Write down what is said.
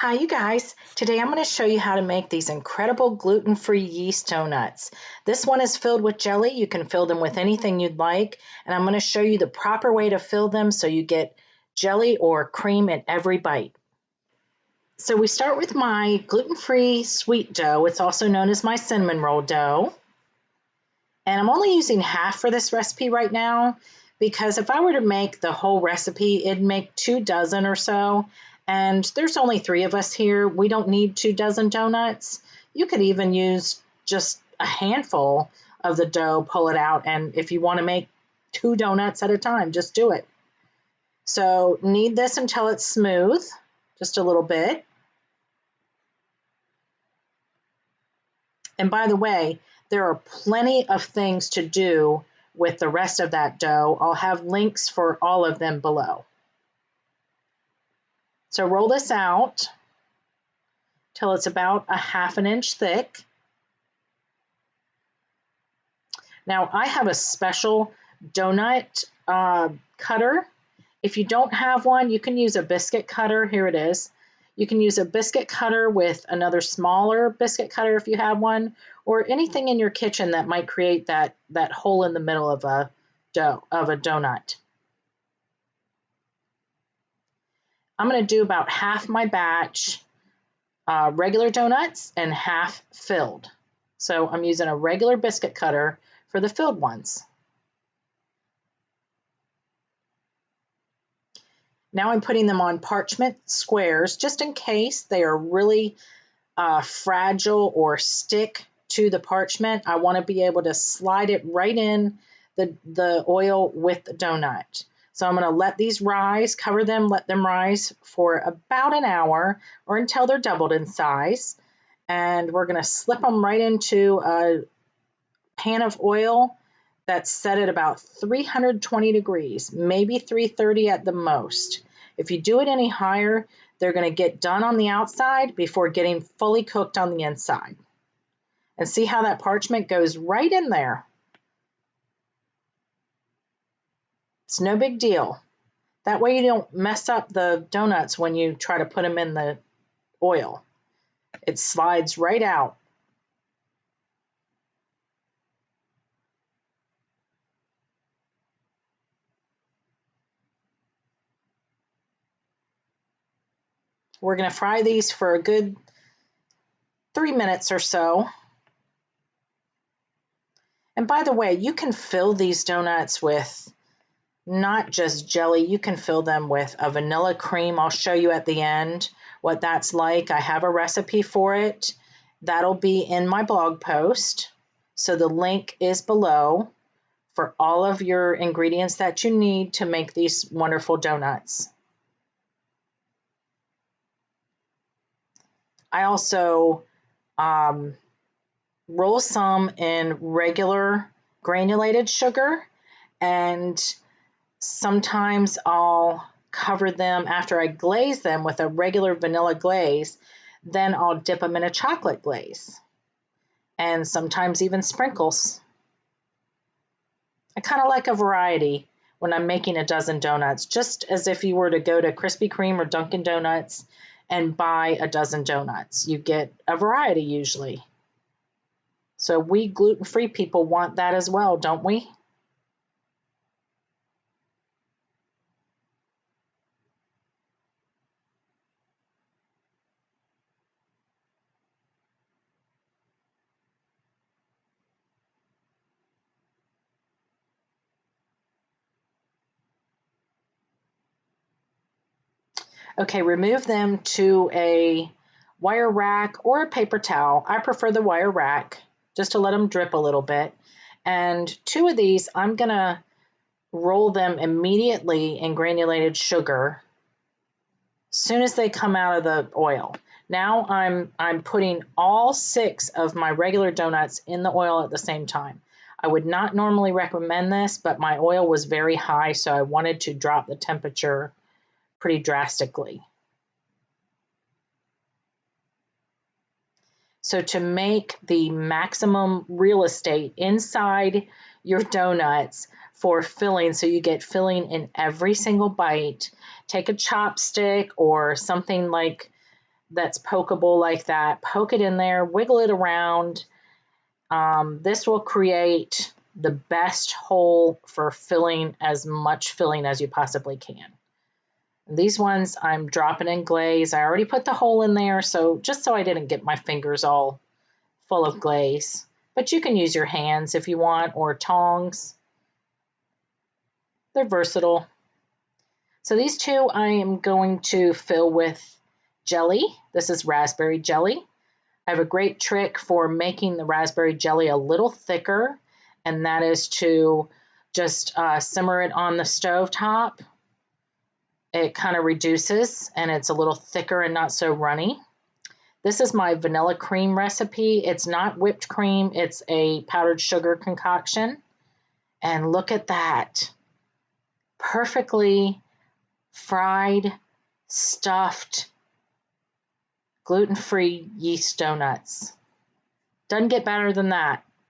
Hi, you guys. Today I'm going to show you how to make these incredible gluten-free yeast donuts. This one is filled with jelly. You can fill them with anything you'd like, and I'm going to show you the proper way to fill them so you get jelly or cream in every bite. So we start with my gluten-free sweet dough. It's also known as my cinnamon roll dough. And I'm only using half for this recipe right now because if I were to make the whole recipe, it'd make 24 or so. And there's only 3 of us here. We don't need 24 donuts. You could even use just a handful of the dough, pull it out, and if you want to make 2 donuts at a time, just do it. So knead this until it's smooth, just a little bit. And by the way, there are plenty of things to do with the rest of that dough. I'll have links for all of them below. So roll this out till it's about a 1/2 inch thick. Now I have a special donut cutter. If you don't have one, you can use a biscuit cutter. Here it is. You can use a biscuit cutter with another smaller biscuit cutter if you have one, or anything in your kitchen that might create that hole in the middle of a donut. I'm going to do about half my batch regular donuts and half filled. So I'm using a regular biscuit cutter for the filled ones. Now I'm putting them on parchment squares just in case they are really fragile or stick to the parchment. I want to be able to slide it right in the oil with the donut. So I'm going to let these rise, cover them, let them rise for about an hour or until they're doubled in size. And we're going to slip them right into a pan of oil that's set at about 320 degrees, maybe 330 at the most. If you do it any higher, they're going to get done on the outside before getting fully cooked on the inside. And see how that parchment goes right in there. It's no big deal. That way you don't mess up the donuts when you try to put them in the oil. It slides right out. We're going to fry these for a good 3 minutes or so. And by the way, you can fill these donuts with not just jelly, you can fill them with a vanilla cream. I'll show you at the end what that's like. I have a recipe for it. That'll be in my blog post. So the link is below for all of your ingredients that you need to make these wonderful donuts. I also roll some in regular granulated sugar, and sometimes I'll cover them after I glaze them with a regular vanilla glaze. Then I'll dip them in a chocolate glaze and sometimes even sprinkles. I kind of like a variety when I'm making a dozen donuts, just as if you were to go to Krispy Kreme or Dunkin' Donuts and buy a dozen donuts. You get a variety usually. So we gluten-free people want that as well, don't we? Okay, remove them to a wire rack or a paper towel. I prefer the wire rack just to let them drip a little bit. And 2 of these, I'm going to roll them immediately in granulated sugar as soon as they come out of the oil. Now I'm putting all 6 of my regular donuts in the oil at the same time. I would not normally recommend this, but my oil was very high, so I wanted to drop the temperature pretty drastically. So to make the maximum real estate inside your donuts for filling, so you get filling in every single bite, take a chopstick or something like that's pokeable like that, poke it in there, wiggle it around. This will create the best hole for filling as much filling as you possibly can. These ones I'm dropping in glaze. I already put the hole in there, so just so I didn't get my fingers all full of glaze. But you can use your hands if you want, or tongs. They're versatile. So these two I am going to fill with jelly. This is raspberry jelly. I have a great trick for making the raspberry jelly a little thicker, and that is to just simmer it on the stove top. It kind of reduces, and it's a little thicker and not so runny. This is my vanilla cream recipe. It's not whipped cream, it's a powdered sugar concoction. And look at that. Perfectly fried, stuffed, gluten-free yeast donuts. Doesn't get better than that.